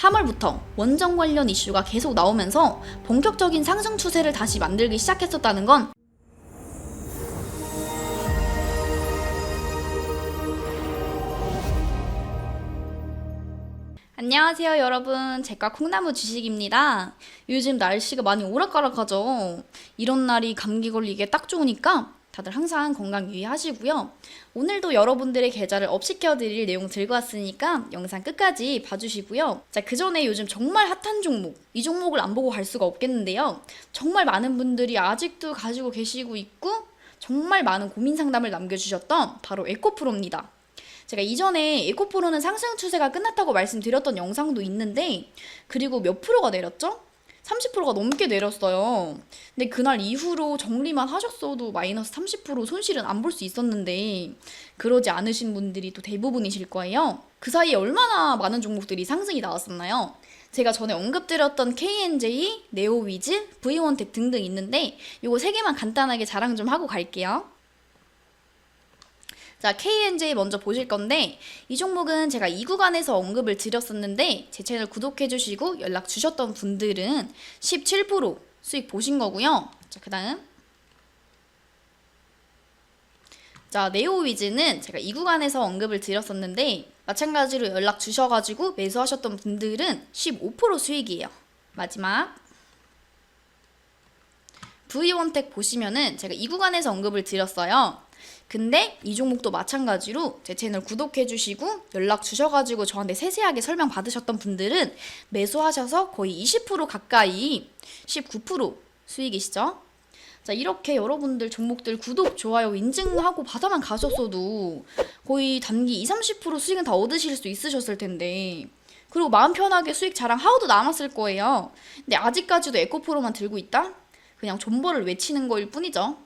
3월부터 원전 관련 이슈가 계속 나오면서 본격적인 상승 추세를 다시 만들기 시작했었다는 건 안녕하세요 여러분, 제과 콩나무 주식입니다. 요즘 날씨가 많이 오락가락하죠. 이런 날이 감기 걸리기에 딱 좋으니까 다들 항상 건강 유의하시고요. 오늘도 여러분들의 계좌를 업시켜드릴 내용 들고 왔으니까 영상 끝까지 봐주시고요. 자, 그 전에 요즘 정말 핫한 종목, 이 종목을 안 보고 갈 수가 없겠는데요. 정말 많은 분들이 아직도 가지고 계시고 있고 정말 많은 고민 상담을 남겨주셨던 바로 에코프로입니다. 제가 이전에 에코프로는 상승 추세가 끝났다고 말씀드렸던 영상도 있는데, 그리고 몇 프로가 내렸죠? 30%가 넘게 내렸어요. 근데 그날 이후로 정리만 하셨어도 마이너스 30% 손실은 안 볼 수 있었는데, 그러지 않으신 분들이 또 대부분이실 거예요. 그 사이에 얼마나 많은 종목들이 상승이 나왔었나요? 제가 전에 언급드렸던 KNJ, 네오위즈, V원텍 등등 있는데 요거 3개만 간단하게 자랑 좀 하고 갈게요. 자, KNJ 먼저 보실 건데, 이 종목은 제가 이 구간에서 언급을 드렸었는데 제 채널 구독해주시고 연락 주셨던 분들은 17% 수익 보신 거고요. 자, 그 다음 자, 네오위즈는 제가 이 구간에서 언급을 드렸었는데 마찬가지로 연락 주셔가지고 매수하셨던 분들은 15% 수익이에요. 마지막 V원텍 보시면은 제가 이 구간에서 언급을 드렸어요. 근데 이 종목도 마찬가지로 제 채널 구독해주시고 연락 주셔가지고 저한테 세세하게 설명 받으셨던 분들은 매수하셔서 거의 20% 가까이 19% 수익이시죠? 자, 이렇게 여러분들 종목들 구독, 좋아요, 인증하고 받아만 가셨어도 거의 단기 20-30% 수익은 다 얻으실 수 있으셨을 텐데, 그리고 마음 편하게 수익 자랑 하고도 남았을 거예요. 근데 아직까지도 에코프로만 들고 있다? 그냥 존버를 외치는 거일 뿐이죠.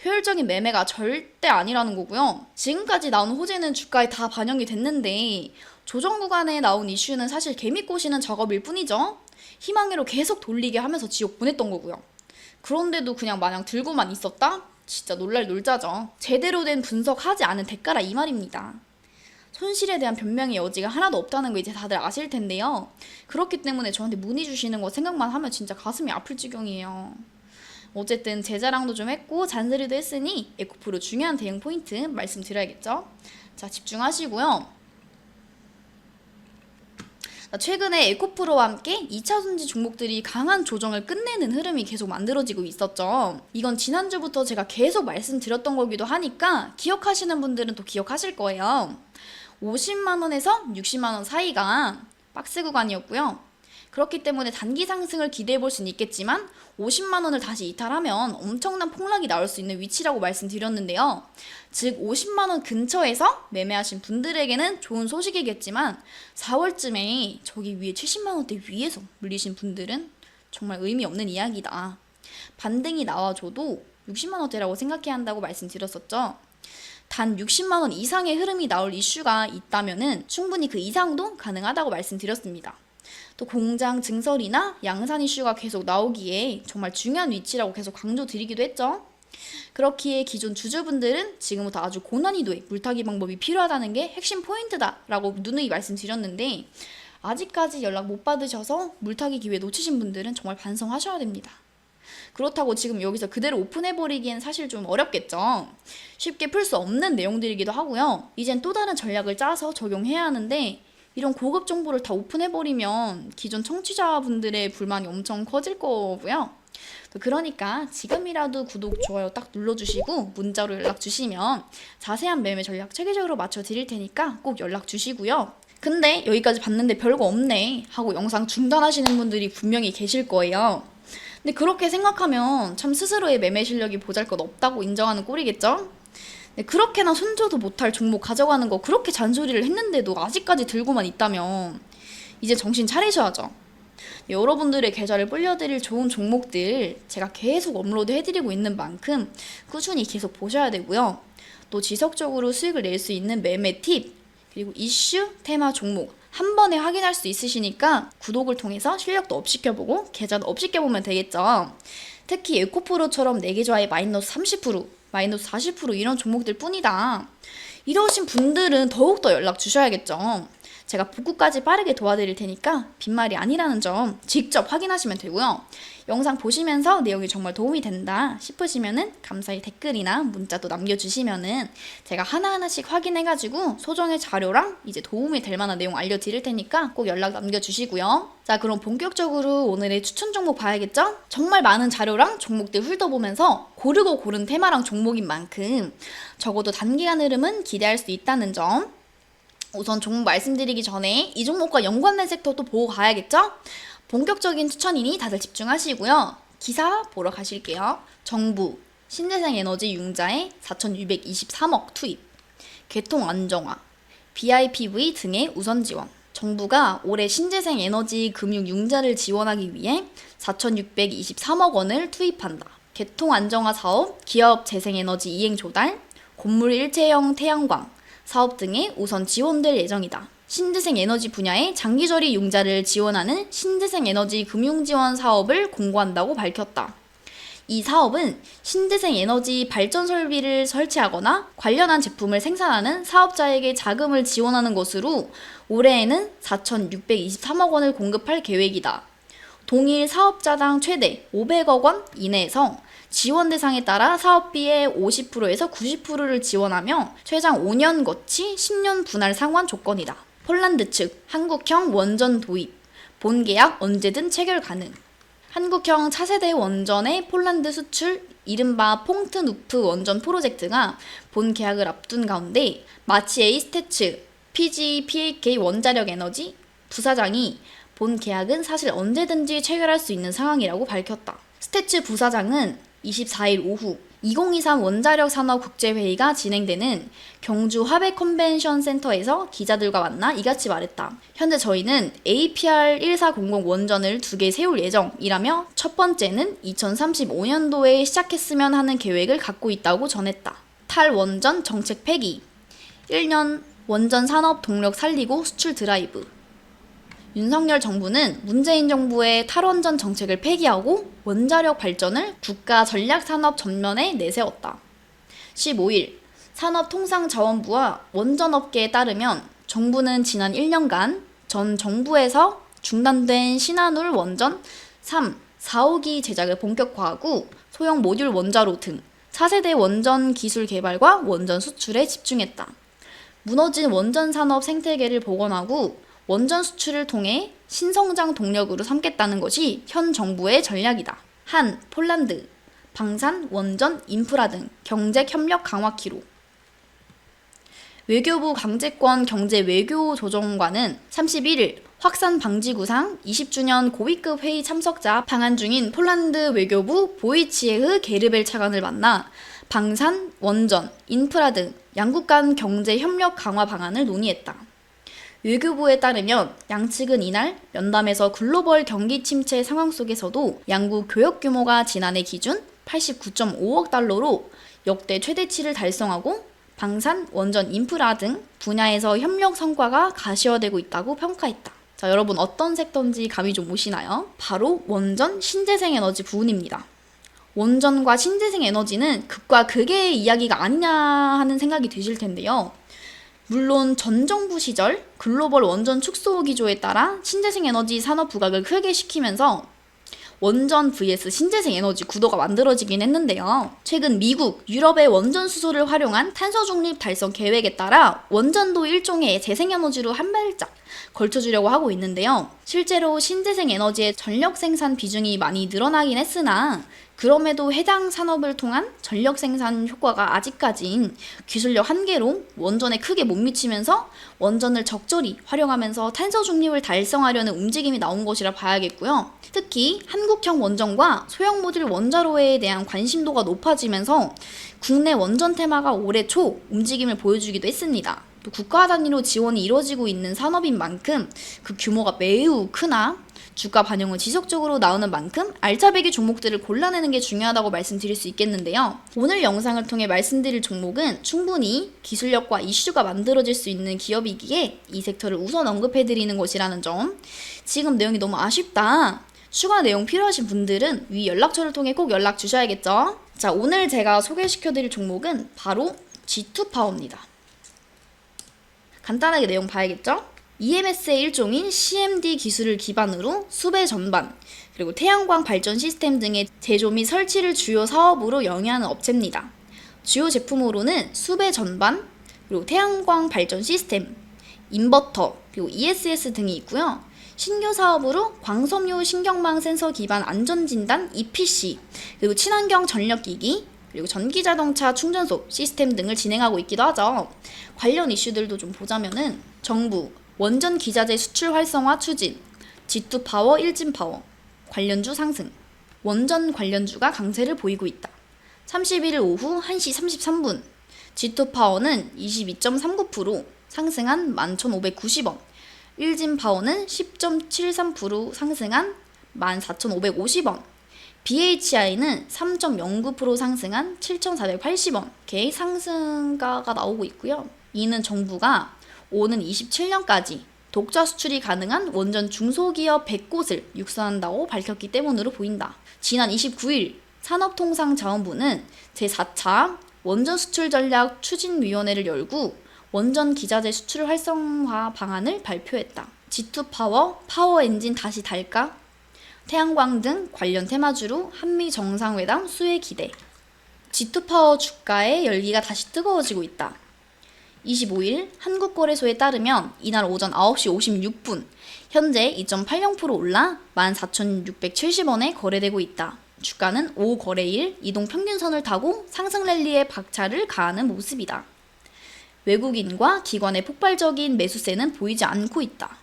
효율적인 매매가 절대 아니라는 거고요. 지금까지 나온 호재는 주가에 다 반영이 됐는데 조정 구간에 나온 이슈는 사실 개미 꼬시는 작업일 뿐이죠. 희망으로 계속 돌리게 하면서 지옥 보냈던 거고요. 그런데도 그냥 마냥 들고만 있었다? 진짜 놀랄 놀자죠. 제대로 된 분석하지 않은 대가라 이 말입니다. 손실에 대한 변명의 여지가 하나도 없다는 거 이제 다들 아실 텐데요. 그렇기 때문에 저한테 문의 주시는 거 생각만 하면 진짜 가슴이 아플 지경이에요. 어쨌든 제 자랑도 좀 했고 잔소리도 했으니 에코프로 중요한 대응 포인트 말씀드려야겠죠. 자, 집중하시고요. 최근에 에코프로와 함께 2차 전지 종목들이 강한 조정을 끝내는 흐름이 계속 만들어지고 있었죠. 이건 지난주부터 제가 계속 말씀드렸던 거기도 하니까 기억하시는 분들은 또 기억하실 거예요. 50만원에서 60만원 사이가 박스 구간이었고요. 그렇기 때문에 단기 상승을 기대해 볼 수는 있겠지만 50만원을 다시 이탈하면 엄청난 폭락이 나올 수 있는 위치라고 말씀드렸는데요. 즉 50만원 근처에서 매매하신 분들에게는 좋은 소식이겠지만 4월쯤에 저기 위에 70만원대 위에서 물리신 분들은 정말 의미 없는 이야기다. 반등이 나와줘도 60만원대라고 생각해야 한다고 말씀드렸었죠. 단 60만원 이상의 흐름이 나올 이슈가 있다면 충분히 그 이상도 가능하다고 말씀드렸습니다. 또 공장 증설이나 양산 이슈가 계속 나오기에 정말 중요한 위치라고 계속 강조드리기도 했죠. 그렇기에 기존 주주분들은 지금부터 아주 고난이도의 물타기 방법이 필요하다는 게 핵심 포인트다라고 누누이 말씀드렸는데, 아직까지 연락 못 받으셔서 물타기 기회 놓치신 분들은 정말 반성하셔야 됩니다. 그렇다고 지금 여기서 그대로 오픈해버리기엔 사실 좀 어렵겠죠. 쉽게 풀 수 없는 내용들이기도 하고요. 이젠 또 다른 전략을 짜서 적용해야 하는데, 이런 고급 정보를 다 오픈해버리면 기존 청취자분들의 불만이 엄청 커질 거고요. 그러니까 지금이라도 구독, 좋아요 딱 눌러주시고 문자로 연락 주시면 자세한 매매 전략 체계적으로 맞춰드릴 테니까 꼭 연락 주시고요. 근데 여기까지 봤는데 별거 없네 하고 영상 중단하시는 분들이 분명히 계실 거예요. 근데 그렇게 생각하면 참 스스로의 매매 실력이 보잘것없다고 인정하는 꼴이겠죠? 그렇게나 손줘도 못할 종목 가져가는 거 그렇게 잔소리를 했는데도 아직까지 들고만 있다면 이제 정신 차리셔야죠. 여러분들의 계좌를 불려드릴 좋은 종목들 제가 계속 업로드 해드리고 있는 만큼 꾸준히 계속 보셔야 되고요. 또 지속적으로 수익을 낼 수 있는 매매 팁, 그리고 이슈, 테마 종목 한 번에 확인할 수 있으시니까 구독을 통해서 실력도 업시켜보고 계좌도 업시켜보면 되겠죠. 특히 에코프로처럼 내 계좌에 마이너스 30%, 마이너스 40% 이런 종목들 뿐이다. 이러신 분들은 더욱더 연락 주셔야겠죠. 제가 복구까지 빠르게 도와드릴 테니까 빈말이 아니라는 점 직접 확인하시면 되고요. 영상 보시면서 내용이 정말 도움이 된다 싶으시면은 감사히 댓글이나 문자도 남겨주시면은 제가 하나하나씩 확인해가지고 소정의 자료랑 이제 도움이 될 만한 내용 알려드릴 테니까 꼭 연락 남겨주시고요. 자, 그럼 본격적으로 오늘의 추천 종목 봐야겠죠? 정말 많은 자료랑 종목들 훑어보면서 고르고 고른 테마랑 종목인 만큼 적어도 단기간 흐름은 기대할 수 있다는 점. 우선 종목 말씀드리기 전에 이 종목과 연관된 섹터도 보고 가야겠죠? 본격적인 추천이니 다들 집중하시고요. 기사 보러 가실게요. 정부, 신재생에너지 융자에 4,623억 투입, 개통 안정화, BIPV 등의 우선 지원. 정부가 올해 신재생에너지 금융 융자를 지원하기 위해 4,623억 원을 투입한다. 개통 안정화 사업, 기업 재생에너지 이행 조달, 건물 일체형 태양광 사업 등의 우선 지원될 예정이다. 신재생 에너지 분야의 장기저리 융자를 지원하는 신재생 에너지 금융 지원 사업을 공고한다고 밝혔다. 이 사업은 신재생 에너지 발전 설비를 설치하거나 관련한 제품을 생산하는 사업자에게 자금을 지원하는 것으로 올해에는 4,623억 원을 공급할 계획이다. 동일 사업자당 최대 500억 원 이내에서 지원 대상에 따라 사업비의 50%에서 90%를 지원하며 최장 5년 거치 10년 분할 상환 조건이다. 폴란드 측 한국형 원전 도입, 본 계약 언제든 체결 가능. 한국형 차세대 원전의 폴란드 수출, 이른바 퐁트누프 원전 프로젝트가 본 계약을 앞둔 가운데 마치에이 스테츠, PGPAK 원자력 에너지 부사장이 본 계약은 사실 언제든지 체결할 수 있는 상황이라고 밝혔다. 스테츠 부사장은 24일 오후 2023 원자력 산업 국제회의가 진행되는 경주 화백 컨벤션 센터에서 기자들과 만나 이같이 말했다. 현재 저희는 APR1400 원전을 2개 세울 예정이라며 첫 번째는 2035년도에 시작했으면 하는 계획을 갖고 있다고 전했다. 탈원전 정책 폐기, 1년 원전 산업 동력 살리고 수출 드라이브. 윤석열 정부는 문재인 정부의 탈원전 정책을 폐기하고 원자력 발전을 국가 전략산업 전면에 내세웠다. 15일 산업통상자원부와 원전업계에 따르면 정부는 지난 1년간 전 정부에서 중단된 신한울 원전 3, 4호기 제작을 본격화하고 소형 모듈 원자로 등 차세대 원전 기술 개발과 원전 수출에 집중했다. 무너진 원전 산업 생태계를 복원하고 원전 수출을 통해 신성장 동력으로 삼겠다는 것이 현 정부의 전략이다. 한, 폴란드, 방산, 원전, 인프라 등 경제 협력 강화키로. 외교부 강제권 경제 외교 조정관은 31일 확산 방지 구상 20주년 고위급 회의 참석자 방한 중인 폴란드 외교부 보이치에흐 게르벨 차관을 만나 방산, 원전, 인프라 등 양국 간 경제 협력 강화 방안을 논의했다. 외교부에 따르면 양측은 이날 면담에서 글로벌 경기 침체 상황 속에서도 양국 교역 규모가 지난해 기준 89.5억 달러로 역대 최대치를 달성하고 방산, 원전, 인프라 등 분야에서 협력 성과가 가시화되고 있다고 평가했다. 자, 여러분 어떤 섹터인지 감이 좀 오시나요? 바로 원전, 신재생에너지 부분입니다. 원전과 신재생에너지는 극과 극의 이야기가 아니냐 하는 생각이 드실 텐데요. 물론 전 정부 시절 글로벌 원전 축소 기조에 따라 신재생에너지 산업 부각을 크게 시키면서 원전 vs 신재생에너지 구도가 만들어지긴 했는데요. 최근 미국, 유럽의 원전 수소를 활용한 탄소 중립 달성 계획에 따라 원전도 일종의 재생에너지로 한 발짝 걸쳐주려고 하고 있는데요. 실제로 신재생에너지의 전력 생산 비중이 많이 늘어나긴 했으나 그럼에도 해당 산업을 통한 전력 생산 효과가 아직까진 기술력 한계로 원전에 크게 못 미치면서 원전을 적절히 활용하면서 탄소 중립을 달성하려는 움직임이 나온 것이라 봐야겠고요. 특히 한국형 원전과 소형 모듈 원자로에 대한 관심도가 높아지면서 국내 원전 테마가 올해 초 움직임을 보여주기도 했습니다. 또 국가 단위로 지원이 이루어지고 있는 산업인 만큼 그 규모가 매우 크나 주가 반영은 지속적으로 나오는 만큼 알짜배기 종목들을 골라내는 게 중요하다고 말씀드릴 수 있겠는데요. 오늘 영상을 통해 말씀드릴 종목은 충분히 기술력과 이슈가 만들어질 수 있는 기업이기에 이 섹터를 우선 언급해드리는 것이라는 점. 지금 내용이 너무 아쉽다, 추가 내용 필요하신 분들은 위 연락처를 통해 꼭 연락 주셔야겠죠. 자, 오늘 제가 소개시켜드릴 종목은 바로 G2파워입니다. 간단하게 내용 봐야겠죠? EMS의 일종인 CMD 기술을 기반으로 수배 전반, 그리고 태양광 발전 시스템 등의 제조 및 설치를 주요 사업으로 영위하는 업체입니다. 주요 제품으로는 수배 전반, 그리고 태양광 발전 시스템, 인버터, 그리고 ESS 등이 있고요. 신규 사업으로 광섬유 신경망 센서 기반 안전진단 EPC, 그리고 친환경 전력기기, 그리고 전기자동차 충전소 시스템 등을 진행하고 있기도 하죠. 관련 이슈들도 좀 보자면은 정부, 원전 기자재 수출 활성화 추진, G2 파워, 일진 파워, 관련주 상승, 원전 관련주가 강세를 보이고 있다. 31일 오후 1시 33분, G2 파워는 22.39% 상승한 11,590원, 일진 파워는 10.73% 상승한 14,550원, BHI는 3.09% 상승한 7,480원, 개 상승가가 나오고 있고요. 이는 정부가 오는 27년까지 독자 수출이 가능한 원전 중소기업 100곳을 육성한다고 밝혔기 때문으로 보인다. 지난 29일 산업통상자원부는 제4차 원전 수출 전략 추진위원회를 열고 원전 기자재 수출 활성화 방안을 발표했다. G2 파워, 파워 엔진 다시 달까? 태양광 등 관련 테마주로 한미 정상회담 수혜 기대. G2 파워 주가의 열기가 다시 뜨거워지고 있다. 25일 한국거래소에 따르면 이날 오전 9시 56분 현재 2.80% 올라 14,670원에 거래되고 있다. 주가는 5거래일 이동평균선을 타고 상승 랠리에 박차를 가하는 모습이다. 외국인과 기관의 폭발적인 매수세는 보이지 않고 있다.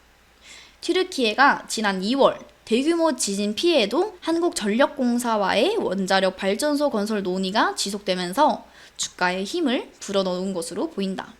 튀르키예가 지난 2월 대규모 지진 피해에도 한국전력공사와의 원자력 발전소 건설 논의가 지속되면서 주가에 힘을 불어넣은 것으로 보인다.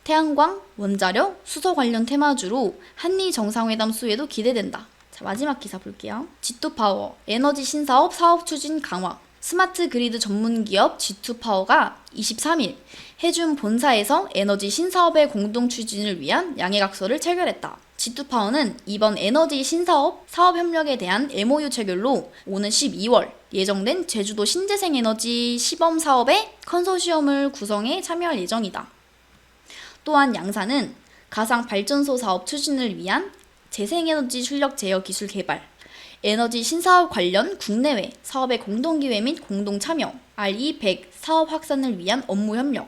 태양광, 원자력, 수소 관련 테마주로 한미 정상회담 수혜도 기대된다. 자, 마지막 기사 볼게요. G2 파워, 에너지 신사업 사업 추진 강화. 스마트 그리드 전문 기업 G2 파워가 23일 해준 본사에서 에너지 신사업의 공동 추진을 위한 양해각서를 체결했다. G2 파워는 이번 에너지 신사업 사업 협력에 대한 MOU 체결로 오는 12월 예정된 제주도 신재생 에너지 시범 사업의 컨소시엄을 구성해 참여할 예정이다. 또한 양사는 가상 발전소 사업 추진을 위한 재생에너지 출력 제어 기술 개발, 에너지 신사업 관련 국내외 사업의 공동기획 및 공동참여, RE100 사업 확산을 위한 업무 협력,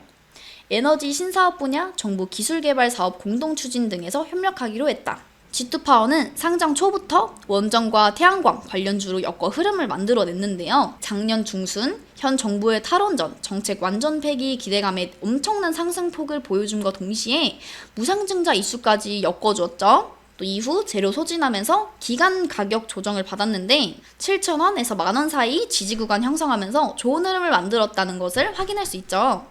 에너지 신사업 분야 정부 기술개발 사업 공동추진 등에서 협력하기로 했다. G2 파워는 상장 초부터 원전과 태양광 관련주로 엮어 흐름을 만들어냈는데요. 작년 중순 현 정부의 탈원전 정책 완전 폐기 기대감에 엄청난 상승폭을 보여줌과 동시에 무상증자 이슈까지 엮어주었죠. 또 이후 재료 소진하면서 기간 가격 조정을 받았는데 7,000원에서 만원 사이 지지 구간 형성하면서 좋은 흐름을 만들었다는 것을 확인할 수 있죠.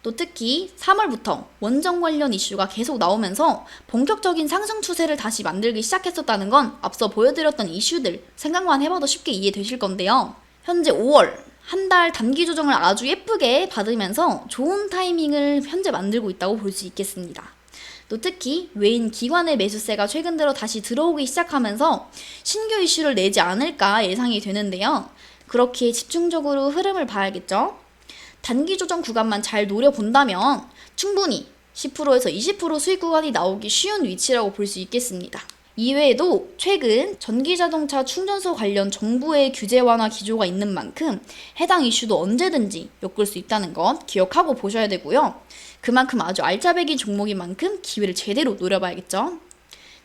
또 특히 3월부터 원전 관련 이슈가 계속 나오면서 본격적인 상승 추세를 다시 만들기 시작했었다는 건 앞서 보여드렸던 이슈들 생각만 해봐도 쉽게 이해되실 건데요. 현재 5월 한 달 단기 조정을 아주 예쁘게 받으면서 좋은 타이밍을 현재 만들고 있다고 볼 수 있겠습니다. 또 특히 외인 기관의 매수세가 최근 들어 다시 들어오기 시작하면서 신규 이슈를 내지 않을까 예상이 되는데요. 그렇게 집중적으로 흐름을 봐야겠죠. 단기 조정 구간만 잘 노려본다면 충분히 10%에서 20% 수익 구간이 나오기 쉬운 위치라고 볼 수 있겠습니다. 이외에도 최근 전기자동차 충전소 관련 정부의 규제 완화 기조가 있는 만큼 해당 이슈도 언제든지 엮을 수 있다는 것 기억하고 보셔야 되고요. 그만큼 아주 알짜배기 종목인 만큼 기회를 제대로 노려봐야겠죠.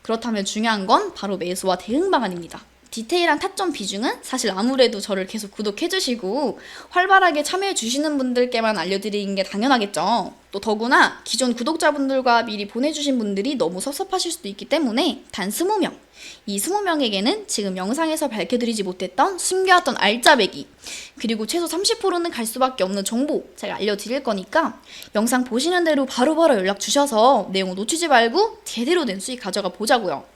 그렇다면 중요한 건 바로 매수와 대응 방안입니다. 디테일한 타점 비중은 사실 아무래도 저를 계속 구독해주시고 활발하게 참여해주시는 분들께만 알려드리는 게 당연하겠죠. 또 더구나 기존 구독자분들과 미리 보내주신 분들이 너무 섭섭하실 수도 있기 때문에 단 20명, 이 20명에게는 지금 영상에서 밝혀드리지 못했던 숨겨왔던 알짜배기, 그리고 최소 30%는 갈 수밖에 없는 정보 제가 알려드릴 거니까 영상 보시는 대로 바로바로 연락 주셔서 내용 놓치지 말고 제대로 된 수익 가져가 보자고요.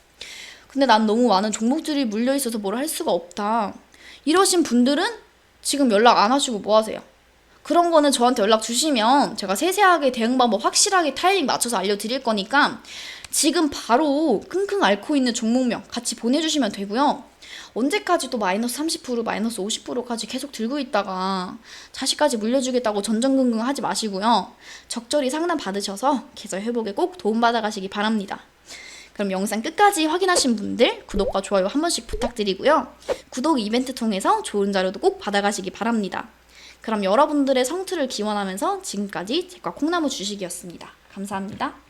근데 난 너무 많은 종목들이 물려있어서 뭘 할 수가 없다. 이러신 분들은 지금 연락 안 하시고 뭐 하세요? 그런 거는 저한테 연락 주시면 제가 세세하게 대응 방법 확실하게 타이밍 맞춰서 알려드릴 거니까 지금 바로 끙끙 앓고 있는 종목명 같이 보내주시면 되고요. 언제까지 또 마이너스 30%, 마이너스 50%까지 계속 들고 있다가 자식까지 물려주겠다고 전전긍긍 하지 마시고요. 적절히 상담 받으셔서 계좌 회복에 꼭 도움받아 가시기 바랍니다. 그럼 영상 끝까지 확인하신 분들 구독과 좋아요 한 번씩 부탁드리고요. 구독 이벤트 통해서 좋은 자료도 꼭 받아가시기 바랍니다. 그럼 여러분들의 성투를 기원하면서 지금까지 제과 콩나무 주식이었습니다. 감사합니다.